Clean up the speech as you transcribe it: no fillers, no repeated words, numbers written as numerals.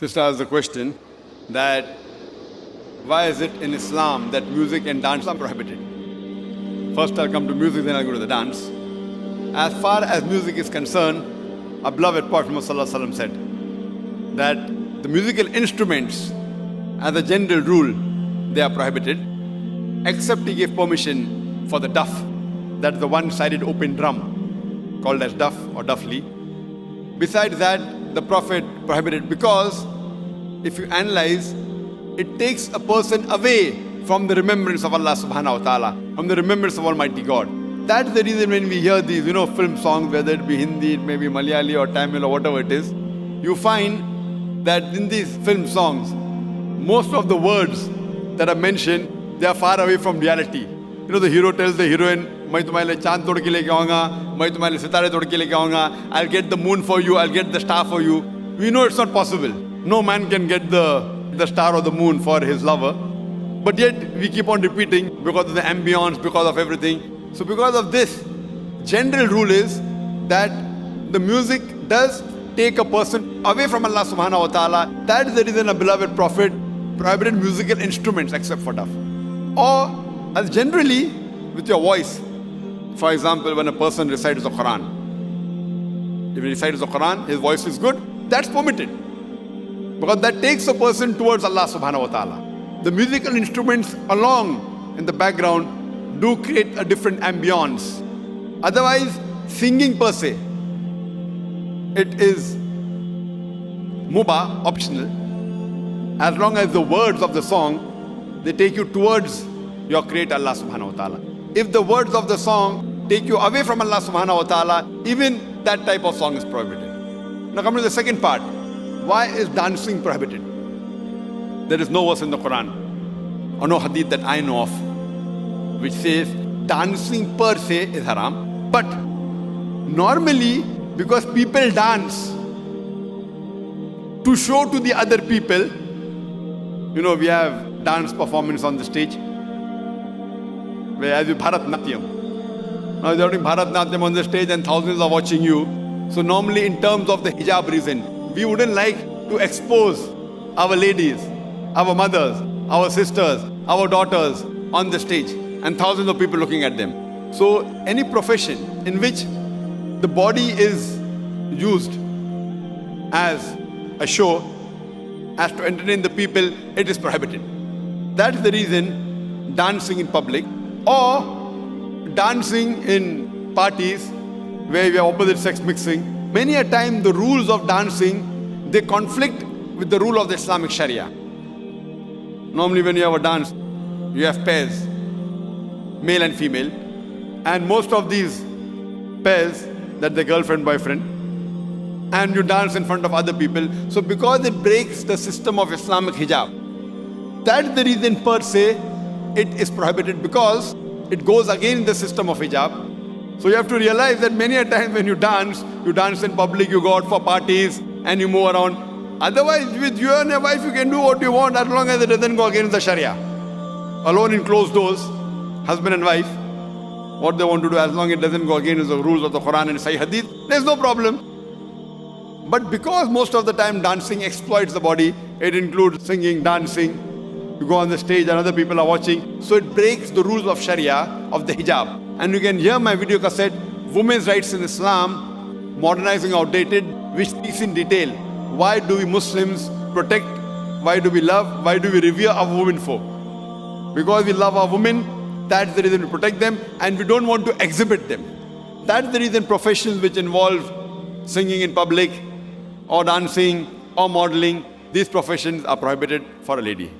Sister asked the question that why is it in Islam that music and dance are prohibited? First I'll come to music, then I'll go to the dance. As far as music is concerned, our beloved Prophet ﷺ said that the musical instruments, as a general rule, they are prohibited, except he gave permission for the duff, that's the one-sided open drum, called as duff or duffli. Besides that, the Prophet prohibited because if you analyze, it takes a person away from the remembrance of Allah subhanahu wa ta'ala, from the remembrance of Almighty God. That's the reason when we hear these, film songs, whether it be Hindi, it may be Malayali or Tamil or whatever it is, you find that in these film songs, most of the words that are mentioned, they are far away from reality. The hero tells the heroine, "Main tumhare liye chand tod ke leke aaunga, main tumhare liye sitare tod ke leke aaunga, I'll get the moon for you, I'll get the star for you." We know it's not possible. No man can get the star or the moon for his lover. But yet we keep on repeating because of the ambience, because of everything. So because of this, general rule is that the music does take a person away from Allah subhanahu wa ta'ala. That is the reason a beloved Prophet prohibited musical instruments except for duff. Or as generally with your voice. For example, when a person recites the Quran. If he recites the Quran, his voice is good, that's permitted. Because that takes a person towards Allah subhanahu wa ta'ala. The musical instruments along in the background do create a different ambience. Otherwise, singing per se, it is mubah, optional. As long as the words of the song, they take you towards your Creator Allah subhanahu wa ta'ala. If the words of the song take you away from Allah subhanahu wa ta'ala, even that type of song is prohibited. Now come to the second part. Why is dancing prohibited? There is no verse in the Quran or no hadith that I know of which says dancing per se is haram. But normally, because people dance to show to the other people, we have dance performance on the stage where as you Bharatnatyam. Now you're doing Bharatnatyam on the stage and thousands are watching you. So normally in terms of the hijab reason, we wouldn't like to expose our ladies, our mothers, our sisters, our daughters on the stage and thousands of people looking at them. So any profession in which the body is used as a show, as to entertain the people, it is prohibited. That's the reason dancing in public or dancing in parties where we have opposite sex mixing, many a time the rules of dancing, they conflict with the rule of the Islamic Sharia. Normally when you have a dance, you have pairs, male and female, and most of these pairs, that the girlfriend, boyfriend, and you dance in front of other people. So because it breaks the system of Islamic hijab, that's the reason per se it is prohibited, because it goes against the system of hijab. So you have to realize that many a time when you dance in public, you go out for parties and you move around. Otherwise, with you and your wife, you can do what you want as long as it doesn't go against the Sharia. Alone in closed doors, husband and wife, what they want to do, as long as it doesn't go against the rules of the Quran and Sahih Hadith, there's no problem. But because most of the time dancing exploits the body, it includes singing, dancing, you go on the stage and other people are watching, so it breaks the rules of Sharia, of the hijab. And you can hear my video cassette, Women's Rights in Islam, Modernizing Outdated, which speaks in detail. Why do we Muslims protect, why do we love, why do we revere our women for? Because we love our women, that's the reason we protect them, and we don't want to exhibit them. That's the reason professions which involve singing in public, or dancing, or modeling, these professions are prohibited for a lady.